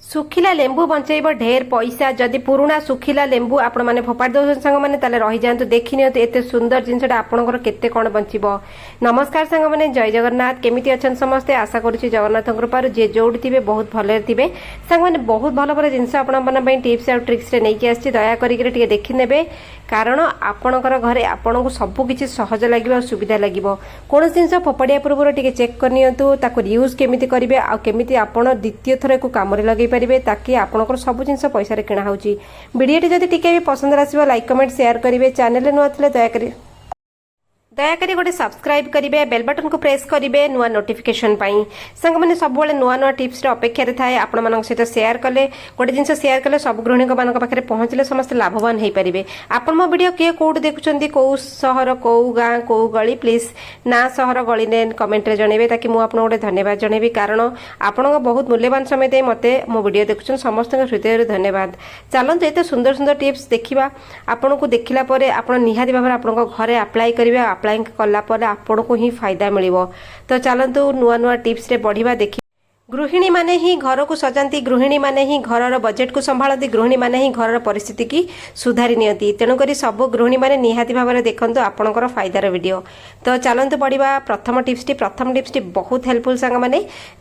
सुखिला लेंबू बंचेब ढेर पैसा जदि पुराणा सुखिला लेंबू आपण मैंने फोपाड़ी दौरान सांग मैंने रही जातु देखी नि एत सुंदर जिनसा आपंकर केते कौन बंचब। नमस्कार सांग मैंने जय जगन्नाथ केमिति अच्छा समस्ते आशा करुच्ची जगन्नाथ कृपार जे जोड़ी थे बहुत भले थे सांग मैंने बहुत भल भल जिन आपण टिप्स आउ ट्रिक्स नहीं आसी दया करके देखने कारण आपणकर घरे आपन को सबकि सहज लगे सुविधा लगे कौन जिन फोपाड़ा पूर्व टे चेक करनी यूज केमी करेंगे आमि आप द्वितीय थर को कम लगे पारे ताकि आपंकर सब जिन पैसा किणा हो। वीडियो जब टी पसंद आसो लाइक कमेंट शेयर करेंगे चैनल नुआ थे दयाकोटे गोटे सब्सक्राइब करेंगे बेल बटन को प्रेस करेंगे नुआ नोटिफिकेशन सांग मैंने सब नुआ नुआ टिप्स अपेक्षा थाए आपण सहित शेयर कले गोटे जिन शेयर कले सब गृहिणी पाखे पहुंचले समस्त लाभवान हो पारे। आपण मो वीडियो किए कौट देखुं कौ सहर कौ गाँ कौ गली प्लीज ना सहर गली ने कमेंट जनइबे ताकि मुझे आपको गोटे धन्यवाद जनइबी कारण आपण बहुत मूल्यवान समय दे मते मो वीडियो देखुं समस्त हृदय धन्यवाद। चलते एत सुंदर सुंदर टिप्स देखा आपन को देखला आप निहाती भाव में घरे अप्लाई करेंगे अप्लाई कला आपन को ही फायदा मिलिबो। तो चलतु नुआ नुआ टिप्स रे बढ़िया देखि गृहिणी माने ही घर को सजाती गृहिणी माने ही घर बजेट को संभालती गृहिणी माने ही घर परिस्थिति की सुधारी नियंती तेणुक सब गृहिणी माने निहाती भाव में देखते आपणकर फायदार वीडियो। तो चलतु पढ़ा प्रथम टिप्सटी बहुत हेल्पफुल सांग मैंने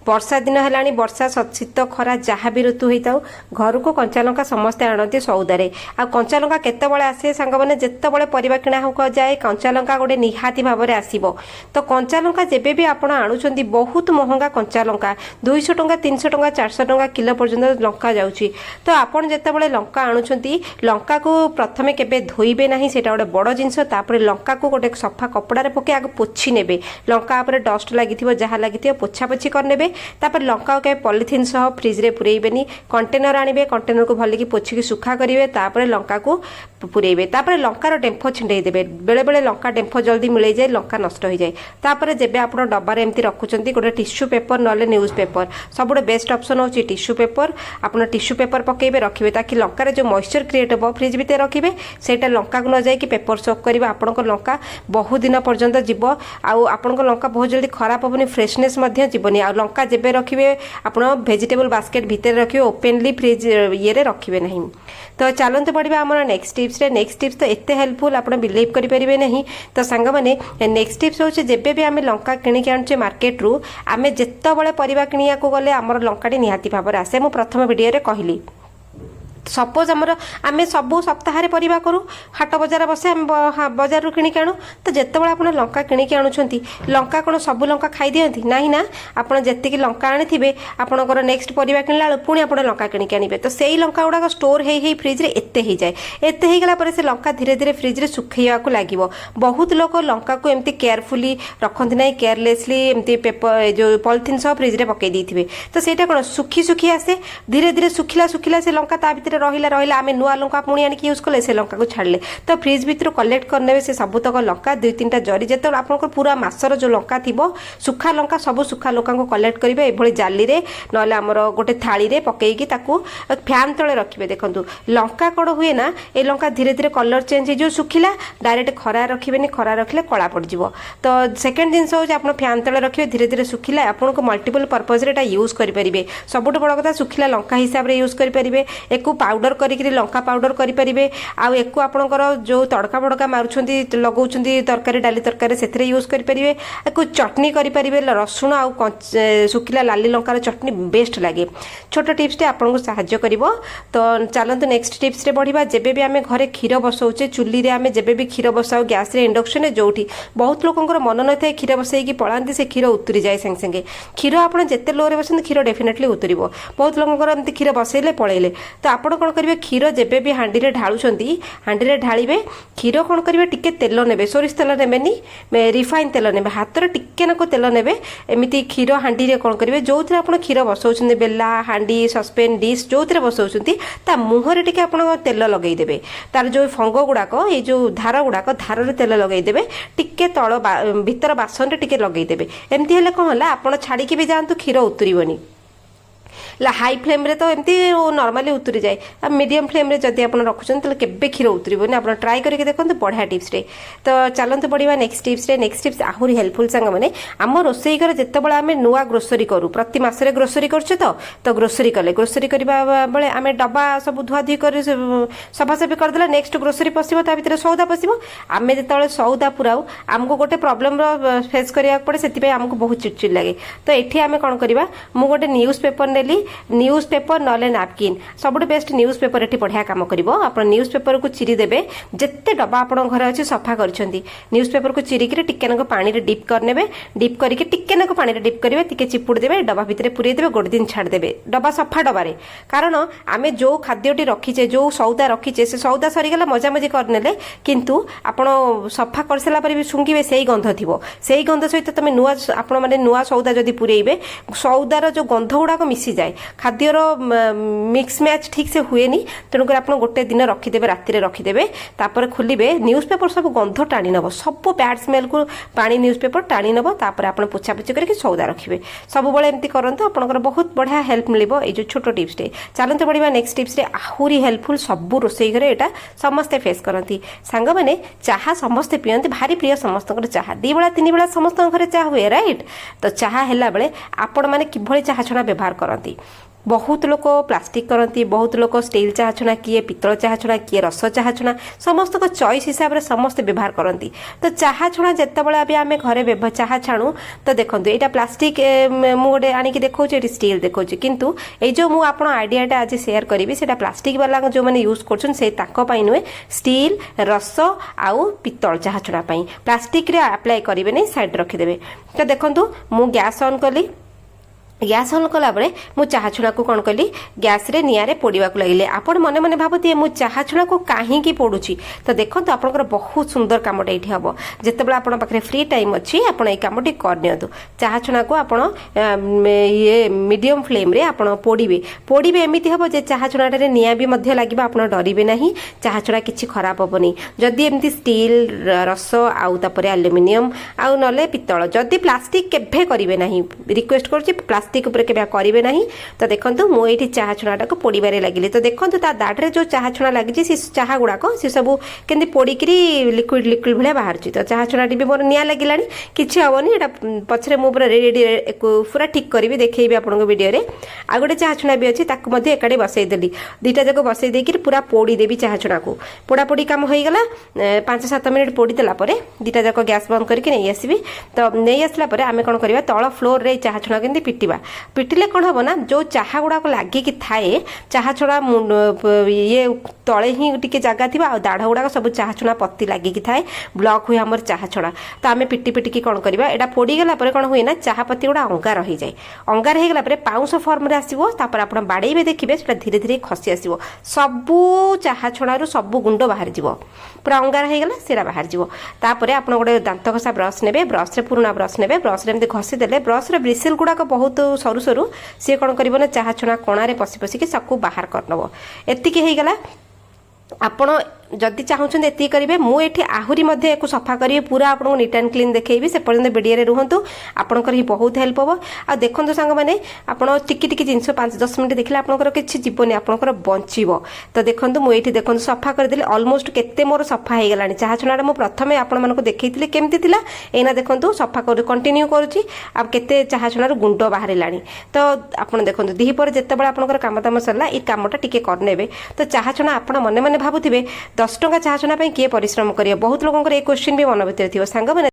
वर्षा दिन है वर्षा शीत खरा जहाँ भी ऋतु होता घर को कंचा लंका समस्ते आणती सौदारे आ कंचा लंका केतबेले आसे सांग मैंने जितेबाला परिवा किणा हो जाए कंचा लंका गोटे निहाती भाव में आसो। तो कंचा लंका जेबे भी आप आणुंट बहुत महंगा कंचा लंका 200 टंका 300 टंका 400 टंका किलो पर्यंत लंका जाउची। तो आपण जेतेबेले लंका आणुछंती लंका को प्रथमे केबे धोइबे नाही सेटा गोटे बड़ जिंस तापर लंका को गोटे सफा कपड़ा रे पके आगे पोछि नेबे लंका ऊपर डस्ट लागिथिबो जहा लागिथिबो पोछा पोछि कर नेबे तापर लंका के पॉलिथिन सह फ्रिज रे पुरेइबेनी कंटेनर आनिबे कंटेनर को भल्ली की पोछि की सुखा करिवे तापर लंका को पुरेइबे तापर लंकार डेम्फो छिंडे देबे बेले बेले लंका डेम्फो जल्दी मिले जाए लंका नष्ट हो जाए तापर जेबे आपण डब्बारे एमती रखुचंती गोटे टिश्यू पेपर नले न्यूज पेपर सबुठ बेस्ट ऑप्शन होची टिश्यू पेपर आप टिश्यू पेपर पकेबे रखिबे ताकि लंकार जो मॉइस्चर क्रिएट हो फ्रिज भितर रखिबे सेटा लंका को न जाए कि पेपर सोक करिबा आपनक लंका बहुत दिन पर्यंत जीव आपनक लंका बहुत जल्दी खराब होबनी फ्रेशनेस मध्य जीवनी आ लंका जेबे रखिबे आपण वेजिटेबल बास्केट भितर रखिबे ओपनली फ्रिज ये रे रखिबे नहीं। तो चलते पढ़ा आम नेक्स्ट टिप्स तो एत हेल्पफुल आप बिलीव करेंगे नहीं। तो सांग मैंने नेक्स्ट टिप्स हूँ जेबे भी आम लंका किणिक आनुचे मार्केट रू आम जितेबाला परिवा किणिया को गले आमर लंकाटी निहाती भाव में आसे। मु प्रथम वीडियो कहली सपोज आम सब सप्ताह परिवा करूँ हाट बजार बसे आम बजार रू किणिक आणु तो जितेबाला आप लंका किणिक आणुछंती लंका कौन सब लंका खाई दियंती नहीं ना आप जी लंका आनी आपणकर नेक्स्ट परिवा किणला पुणी आप लंका किणिक आनिबे तो सेई लंका गुड़ाक स्टोर हो फ्रिज रे एते हो जाए एते हो गला से लंका धीरे धीरे फ्रिज रे सुखैया लगे। बहुत लोग लंका को एमती केयरफुली रखती ना केयरलेसली एमती पेपर जो पॉलिथिन सह फ्रिज रे पकई देथिबे तो सेटा कोन सुखी सुखी आसे धीरे धीरे सुखिला सुखिला से लंका ता भितर रहिला आम नुआ लंका पुणी आनिक यूज कले से लंका को छाड़ले तो फ्रिज भितर कलेक्ट करने से सबुतक लंका 2-3टा जरी जिते आप पूरा मासर जो लंका थी सुखा लंका सब सुखा लंका को कलेक्ट करेंगे ये जाली रे नले आमर गोटे थाली रे पकईकी फैन तले रखिए। देखो लंका कौन हुए ना ये लंका धीरे धीरे कलर चेंज हो सुखिला डायरेक्ट खरा रखिए खरा रखिले कला पड़ज। तो सेकेंड जिन हूँ आप फैन तले रखिए धीरे धीरे सुखिला आपको मल्टीपल पर्पज यूज करेंगे सबुठ बड़ कथा सुखिला लंका हिसाब से यूज करेंगे एक पाउडर करी लंका पाउडर करेंगे आउ एक आपणकर जो तड़का फड़का मारुंट लगाउं तरकारी डाली तरकारी से यूज करेंगे एक चटनी करेंगे रसुण आउ सुखिला लाली लंकार चटनी बेस्ट लगे छोट टिप्स आपको साहाय्य कर। तो चलते नेक्स्ट टिप्स बढ़िया जेबे भी आम घरे क्षीर बसाऊे चुली रे आम जेबे भी क्षीर बसाऊ गैस रे इंडक्शन जो बहुत लोकर मन न था क्षीर बसईकी पलांती से क्षीर उतरी जाए संगे संगे क्षीर आप जिते लो रे बसते क्षीर डेफिनेटली उतर बहुत लोकर एमती क्षीर बसैले पलैले तो आप कौन करेंगे क्षीर जेबे भी हाँडी रे ढालुंट हाँडी रे ढालिबे क्षीर कौन करेंगे टिके तेल ने सोरिष तेल नेबेनी रिफाइन तेल ने हाथ में टिके नाको तेल ने एमती क्षीर हाँडी रे कौन करेंगे जो थे आप क्षीर बसाऊँ बेला हाँडी सस्पेन डिश जो थे बसाऊँ ता मुहर टिके आप तेल लगेदेवे तार जो फंग गुड़ाक ये जो धार गुड़ाक धार रे तेल लगेदेवे टिके तल भीतर बासन रे टिके लगेदेवे एमती हेले कौन है आप छाड़ी भी जातु क्षीर उतरबनी हाई फ्लेम रे तो एमती नॉर्मली उतरी जाए आ मीडियम फ्लेम रे जदी आपण रखुछन तले केबे क्षीर उतरिबोनी आपण ट्राई करके देखंतु बढ़िया टिप्स रे। तो चलंतु बढ़िया नेक्स्ट टिप्स रे। नेक्स्ट टिप्स आहुरी हेल्पफुल सांग माने आम रोसई घर जेतेबेले आमे नुआ ग्रोसरी करू प्रति मासरे ग्रोसरी करछु तो ग्रोसरी कले ग्रोसरी करबा बेले आमे डब्बा सब धुआ धुई कर सफासफी करदेला नेक्स्ट ग्रोसरी पसिबो ता भितर सौदा पसिबो आमे जेतेबेले सौदा पुराऊ आमको गोटे प्रॉब्लम रो फेस करिया पड़े सेति आमको बहुत चिड़चिड़ लगे। तो एठी आमे कोन करबा मु गोटे न्यूज पेपर नेली न्यूज पेपर नले नैपकिन सबुठ बेस्ट न्यूज पेपर एठी बढ़िया काम करिवो। आपण न्यूज पेपर को चिरी देबे जेते डब्बा आपण घर अछि सफा करछंती न्यूज पेपर को चिरी के टिके नक पानी रे डिप करनेबे डिप करके टिके नक पानी रे डिप करिवे टिके चिपुड़ देबे डब्बा भितरे पुरै देबे गोटे दिन छाड़ देबे डब्बा सफा डब्बा रे कारण आमे जो खाद्यटी रखीचे जो सौदा रखीचे से सौदा सरी गला मजा मजी करनेले किंतु आपण सफा करसला पर भी सुंगिबे सेही गंध थिबो सेही गंध सहित तमे नुआ आपण माने नुआ सौदा जदी पुरैबे सौदार जो गंध गुड़ाक मिसी जाए खाद्यर मिक्स मैच ठीक से हुए नी तेणुक आप गोटे दिन रखीदे राति रखीदे तापर खोलिबे न्यूज पेपर सब गंध टाणी नब सब बैड स्मेल को पानी न्यूज पेपर टाणी नब तापर आप पोछापोछि करके सौदा रखिए सब बड़े एमती करंतु आपनकर बहुत बढ़िया हेल्प मिलिबो ए जो छोटो टिप्स टे। चलते बढ़िया नेक्स्ट टिप्स रे आहुरी हेल्पफुल सब रोसई घरे एटा समस्ते फेस करंती सांग माने चाहा समस्ते पियंती भारी प्रिय समस्तकर चाहा दी बेला तीन बेला समस्त घरे चाहा हुए राइट। तो चाहा हैला बेले आपण माने किभଳି चाहा छणा व्यवहार करंती बहुत लोक प्लास्टिक करती बहुत लोक स्टील चाहा छणा किए पितल चाहा छणा किए रस चाहा छणा समस्त को चॉइस हिसाब रे समस्त व्यवहार करती। तो चाहा छणा जेतेबेला भी आमे घरे चाहा छाणु तो देखंतु एटा प्लास्टिक मु गोटे आनिकी देखौछि एटी स्टील देखौछि किंतु ए जो मु आपण आइडियाटा आज शेयर करिवि सेटा प्लास्टिक वाला जो माने यूज करछन से ताको पई नुए स्टील रस आउ पितल चाहा छणा पई प्लास्टिक रे अप्लाई करिवे नै साइड रखि देबे। तो देखंतु मु गैस ऑन कली गैस ऑन कला बड़े मु चाहा छुणा को कौन कली गैस रे निया रे पोड़िया को लगे आपण मने मने भाबुती मु चाहा छुणा को काहे पोड़ुची। तो देखो तो आपनकर बहुत सुंदर कामटा ये हम जितेबाला आपण पाखे फ्री टाइम अच्छी आपण ये कामटी कर नियंतु चाहा छुणा को आपण ये मीडियम फ्लेम रे आपण पोड़िबे पोड़िबे एमिति हबो जे चाहा छुणाटा रे निया भी मध्य लागिबा आपण डरिबे नाही चाहा छुणा किछि खराब होबनी जदि एमती स्टील रस आउ तापरे एल्युमिनियम आउ नले पितल जदि प्लास्टिक केभे करिवे नाही रिक्वेस्ट करछि प्लास्टिक उपरे केबे करिवे नाही। तो देखंतु मो एठी चाहा छुणाटा को पोड़ीबारे लागिले तो देखंतु ता दाडरे जो चाहा छुणा लागिछि से चाहा गुडा को से सब केंदी पोड़ीकरी लिक्विड लिक्विड भले बाहरछि। तो चाहा छुणाटी भी मोर निया लागिलानी किछि हबनी एटा पछरे मु पूरा रेडी पूरा ठीक करबी देखैबी आपन को वीडियो रे आ गोटे चाहा छुणा भी अछि ताकु मध्ये एकाडे बसै देली दुईटा जको बसै देकी पूरा पोड़ी देबी चाहा छुणा को पोड़ा पोड़ी काम होई गला 5-7 मिनिट पोड़ी देला परे दुईटा जको गैस बंद करके नै आसीबी। तो नै आसला परे आमे कोन करबा तळ फ्लोर रे चाहा छुणा केंदी पिटिबा पिटिले कौन हम ना जो चाहा गुड़ा को लगिकी थाए चाहा छड़ा ये तले ही टिके जगह थी दाढ़ गुड़ाक सब चाहा छुणा पत्ती लगिकी थाए ब्लॉक हुए आम चाहा छड़ा। तो आम पिटी पिटिकी कौन करवा एटा पोड़ीगला कौन हुए ना चाहा पत्ती गुड़ा अंगार हो जाए अंगार हो गला पाउंस फर्म रे आसो तापर आप बाड़े देखिए से धीरे धीरे खसी आसो सबू चाहा छड़ारू सबू गुंड बाहर जीव पूरा अंगार हो गला सेरा बाहर जीव। तापर आप गोटे दांत घसा ब्रश ने ब्रश पुराणा ब्रश ने ब्रश रे घसी देले ब्रश रे ब्रिसेल गुड़ाक बहुत सरू सरू सी कौन कर ना चाहा छुणा कणारे पशि पशिकी सबको बाहर करनब एतिकी हो गला। आपण जदि चाहूँ एति करेंगे मुझे आहरी एक सफा करी पूरा आपको नीट एंड क्लीन देखी से पर्यटन वीडियो रुहतु आपंकर ही बहुत हेल्प हम आ देखो सांग मैंने आपड़ टिकी टिकी जिन 5-10 मिनट देखले आपंकर किसी जीवन आपंकर बचब। तो देखो मुझे देखो सफा करदे अलमोस्ट केते मोर सफा हो गला चाहा छुणाटा मुझे प्रथम आपण देखी केमती थी एना देखो सफा कर कंटिन्यू करुच्ची आते चाहा छुणार गुंड बाहर। तो आप देखो दीपर जिते बड़े आपंकर काम दाम सरला ये कमटा टिके करने। तो चाहा छुणा आप मन मन भावुवे 10 टंका चाहा छुणा किए परिश्रम करिए बहुत लोगों ये क्वेश्चन भी मन भर थी सांग मैंने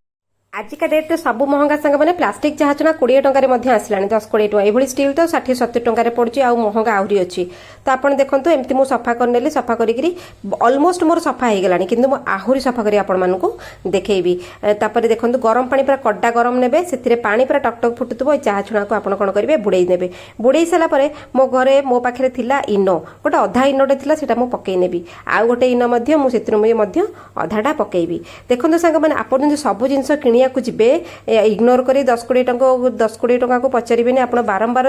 आजिका डेट तो सब महंगा सांग मैंने प्लास्टिक चाहा छुणा 20 टंकार आसलानी 10-20 टଙ୍କା ये स्टील तो 60-70 टंकार पड़ुची आ महंगा आहरी अच्छी। तो आप देखो एमती मुझे सफा करनेली सफा करी अलमोस्ट मोर सफा हो गलानी किंतु मु आहरी सफा करी आपण मानकु देखैबी। तापर देखो गरम पानी पूरा कड्डा गरम नेबे से पानी पूरा टकटक फुटुथबो चाहा छुणा को आपण कोन करिवे बुड़ेई नेबे बुड़ेई साला परे मो घरे मो पाखरे थिला इनो गोटे अधा इनोटे थिला सेटा मु पकई नेबी आ गोटे इनो मध्य मु सेतिर मध्य अधाटा पकईबी। देखो सांग माने आपण जो सब जिंस किनिया को जिबे इग्नोर करी 10-20 टଙ୍କା को पचारिबेनी आपण बारंबार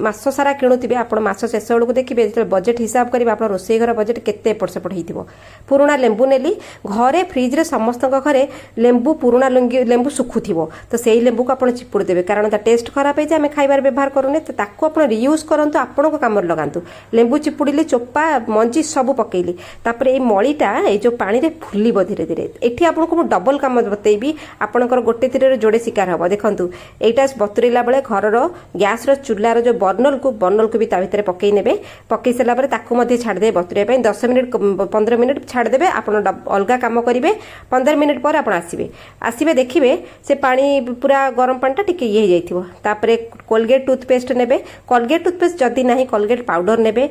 मास सारा किणुथिबे आपण मास शेष बेलू देखिए जो बजेट हिसाब करेंगे आप रोषेई घर बजेट केते एपट सेपट हो पुराणा लेंबू नेली घरे फ्रिज रे समस्त घरे लेंबू पुराणा लेंबू सुखुथिबो तो सेही लेंबू को आपण चिपुड़ देबे कारण ता टेस्ट खराब है आम खाइबार व्यवहार करूने तो ताको आपण रियूज करंतु आपण को काम लगांतु लेंबू चिपुड़िली चोपा मंजी सब पकेइली तापर ए मळीटा ए जो पानी रे फुलिबो धीरे धीरे एठी आपनको मु डबल काम बतेइबी आपणकर गोटे तीर रे जोड़े शिकार हबो देखंतु एटा बतुरेला बेले घरर गैस रो चूल्हार जो बर्नल को भी ता भितर पकई नेबे पकई सला परे ताको मध्ये छाड़ दे बतुरे पय 10 मिनिट 15 मिनिट छाड़ देबे आपण अलगा काम करिवे 15 मिनिट पर आपण आसीबे देखिबे से पानी पूरा गरम पानी टा टिके ये जाइथिबो तापरे कोलगेट टूथपेस्ट नेबे कोलगेट टूथपेस्ट जदी नाही कोलगेट पाउडर नेबे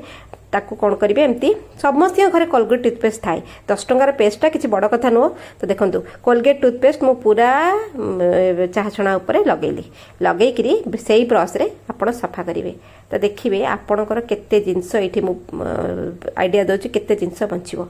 ताकू कौन करेंगे एमती समस्त घरे कोलगेट टूथपेस्ट थाए 10 टंकार पेस्टा किसी बड़ कथा नुह तो देखो कोलगेट टूथपेस्ट मु पूरा चाह छणा उपरे लगेकरी से ब्रश रे आपण सफा करेंगे तो देखिए आपणकर केते जिनस ये आइडिया दौर केते जिनस बचिबो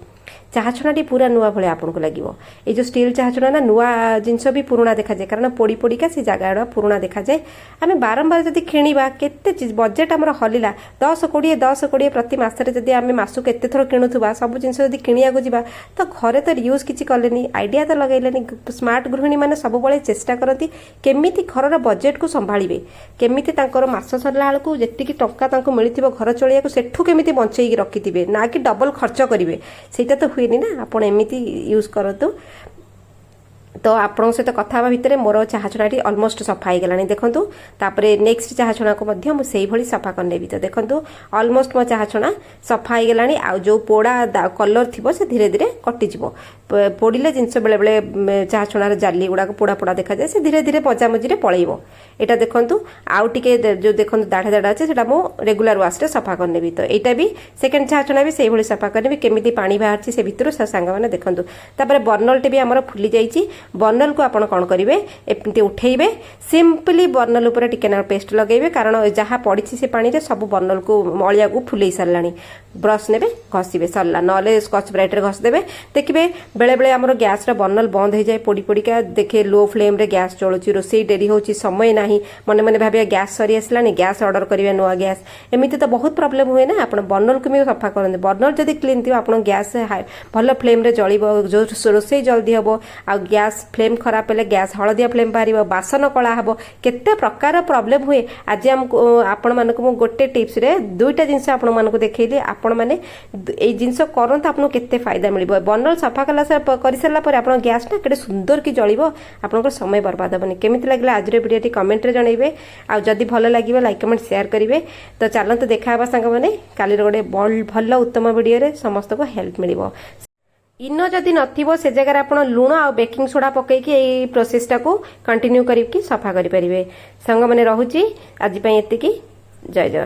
चाह छणाटी पूरा नुआ भाई आपको लगे ये जो स्टील चाह छणा ना नुआ जिनस भी पुराणा देखा जाए कारण पोड़ी पोड़िका से जगह पुराणा देखा जाए आम बारंबार जब किणवा केते बजेट आम हलिला 10-20 प्रति मासरे जदि आम मासु केते थर किणुवा सब जिन जब किणिया जा तो घरे तो रियूज किसी कले आइडिया तो लगेनि स्मार्ट गृहिणी मैंने सब चेष्टा करती केमी घर बजेट को संभाळे केमी मास सरला बेलू जी टंका मिलती घर चलिया सेठू केमी बंचई रखिथे ना कि डबल खर्च करेंगे सेटा तो हुए ना आप एमती यूज करतु तो आपण सहित कथा भितर मोर चाह छणाटी अलमोस्ट सफा हो गलानी देखंतु तापरे नेक्स्ट चाह छणा को मध्य मु सेही भली सफा करनेबी तो देखंतु अलमोस्ट मो चाह छणा सफा हो गलानी आ जो पोड़ा कलर थिबो से धीरे धीरे कटि जिवो पोड़िले जिनस बेले बेले चाह छणार जाली गुडा पोड़ा पोड़ा देखा जाए से धीरे धीरे मजा मझी रे पळेइबो एटा देखंतु आउ टिके जो देखंतु दाढ़ा दाढ़ा अछि सेटा मो रेगुलर वाश रे सफा करनेबी तो एटा भी सेकंड चाह छणा भी सेही भली सफा करनेबी केमिति पानी बाहरछि से भितरु सांग माने देखंतु तापरे बर्नल टे भी हमर फुली जाईछि बर्नल को आपण कौन करेंगे एमती उठेबे सिंपली बर्नल उपर टिके पेस्ट लगेबे कारण जहाँ पड़ी से पानी रे सब बर्नल को अलिया को फुले सारा ब्रश ने घसीबे सरला ना स्कॉच ब्राइट रे घस देबे देखिए बेले बेले आमर गैस बर्नल बंद हो जाए पोड़ी पोड़िका देखे लो फ्लेम रे गैस चलुची रोसई डेरी होची समय नाही मने मने भाबिया गैस सरी आसलानी गैस ऑर्डर करिवे नुआ गैस एमिति तो बहुत प्रॉब्लम हुए ना आपण बर्नल को भी सफा करते बर्नल जदि क्लीन थी आपण गैस भल फ्लेम रे जलिबो जो रोसई जल्दी हबो आ गैस फ्लेम खराब हेले गैस हलदिया फ्लेम बाहर बासन कला हम केते प्रकार प्रॉब्लम हुए आज आपण मानक मु गोटे टिप्स रे दुईटा जिनस आपण मानक देखैली आपण माने ए जिनस करंत आपन केते फायदा मिलिबो बर्नल सफा कला से करि सरला पर आपण गैस ना केते सुंदर की जलिबो आपनकर समय बर्बाद हबनी केमिति लागला आज रे वीडियोटी कमेंट रे जणैबे आ जदी भलो लागिबो लाइक कमेंट शेयर करिवे तो चलंत देखा हबा संग माने काली रे गोटे भल उत्तम वीडियो रे समस्त को हेल्प मिलिबो इनो जदि नथिबो से जगह आप लुण आ बेकिंग सोडा पकईकि यही प्रोसेसटा को कंटिन्यू करके सफा करें संग मैंने रोची आज एतिकी जय जय।